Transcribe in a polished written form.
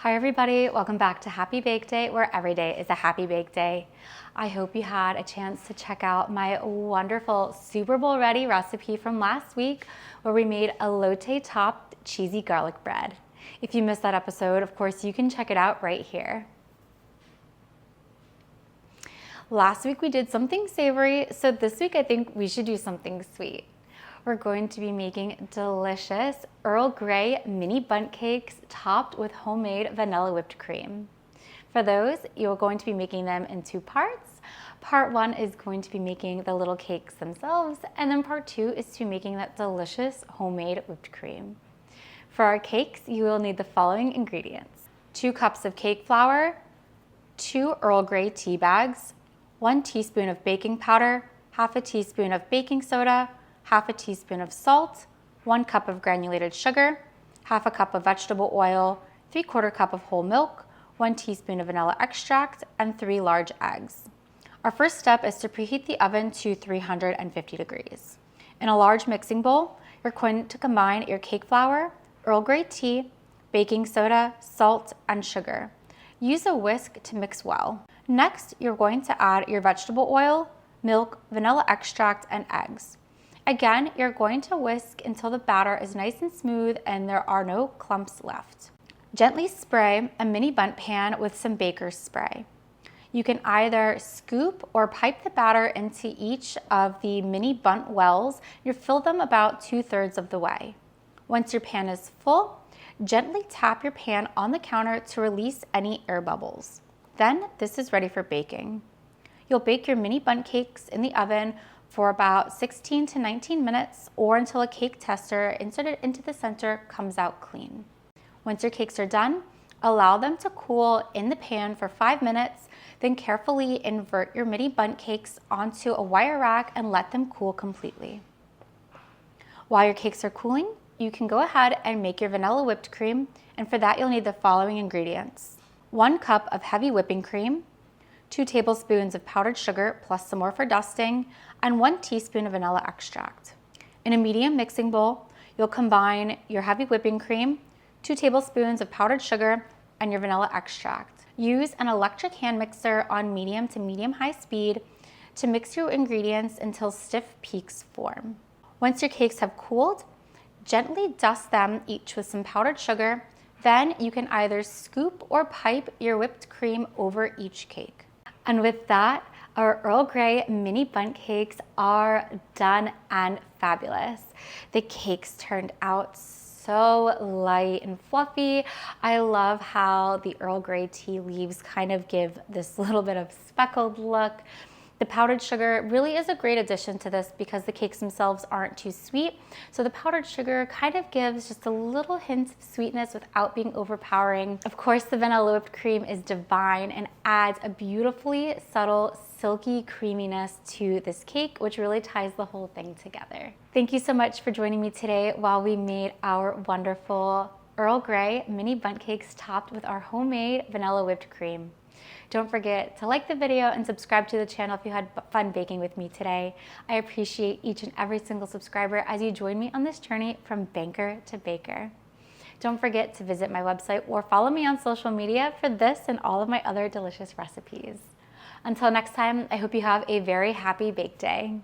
Hi everybody, welcome back to Happy Bake Day, where every day is a happy bake day. I hope you had a chance to check out my wonderful Super Bowl ready recipe from last week where we made elote topped cheesy garlic bread. If you missed that episode, of course, you can check it out right here. Last week we did something savory, so this week I think we should do something sweet. We're going to be making delicious Earl Grey mini bundt cakes topped with homemade vanilla whipped cream. For those, you're going to be making them in two parts. Part one is going to be making the little cakes themselves, and then part two is to making that delicious homemade whipped cream. For our cakes, you will need the following ingredients: 2 cups of cake flour, 2 Earl Grey tea bags, 1 teaspoon of baking powder, half a teaspoon of baking soda, half a teaspoon of salt, 1 cup of granulated sugar, half a cup of vegetable oil, 3/4 cup of whole milk, 1 teaspoon of vanilla extract, and 3 large eggs. Our first step is to preheat the oven to 350 degrees. In a large mixing bowl, you're going to combine your cake flour, Earl Grey tea, baking soda, salt, and sugar. Use a whisk to mix well. Next, you're going to add your vegetable oil, milk, vanilla extract, and eggs. Again, you're going to whisk until the batter is nice and smooth and there are no clumps left. Gently spray a mini bundt pan with some baker's spray. You can either scoop or pipe the batter into each of the mini bundt wells. You fill them about 2/3 of the way. Once your pan is full, gently tap your pan on the counter to release any air bubbles. Then this is ready for baking. You'll bake your mini bundt cakes in the oven for about 16 to 19 minutes or until a cake tester inserted into the center comes out clean. Once your cakes are done, allow them to cool in the pan for 5 minutes, then carefully invert your mini bundt cakes onto a wire rack and let them cool completely. While your cakes are cooling, you can go ahead and make your vanilla whipped cream, and for that you'll need the following ingredients: 1 cup of heavy whipping cream, 2 tablespoons of powdered sugar plus some more for dusting, and 1 teaspoon of vanilla extract. In a medium mixing bowl, you'll combine your heavy whipping cream, 2 tablespoons of powdered sugar, and your vanilla extract. Use an electric hand mixer on medium to medium-high speed to mix your ingredients until stiff peaks form. Once your cakes have cooled, gently dust them each with some powdered sugar. Then you can either scoop or pipe your whipped cream over each cake. And with that, our Earl Grey mini bundt cakes are done and fabulous. The cakes turned out so light and fluffy. I love how the Earl Grey tea leaves kind of give this little bit of speckled look. The powdered sugar really is a great addition to this because the cakes themselves aren't too sweet. So the powdered sugar kind of gives just a little hint of sweetness without being overpowering. Of course, the vanilla whipped cream is divine and adds a beautifully subtle, silky creaminess to this cake, which really ties the whole thing together. Thank you so much for joining me today while we made our wonderful Earl Grey mini bundt cakes topped with our homemade vanilla whipped cream. Don't forget to like the video and subscribe to the channel if you had fun baking with me today. I appreciate each and every single subscriber as you join me on this journey from banker to baker. Don't forget to visit my website or follow me on social media for this and all of my other delicious recipes. Until next time, I hope you have a very happy bake day.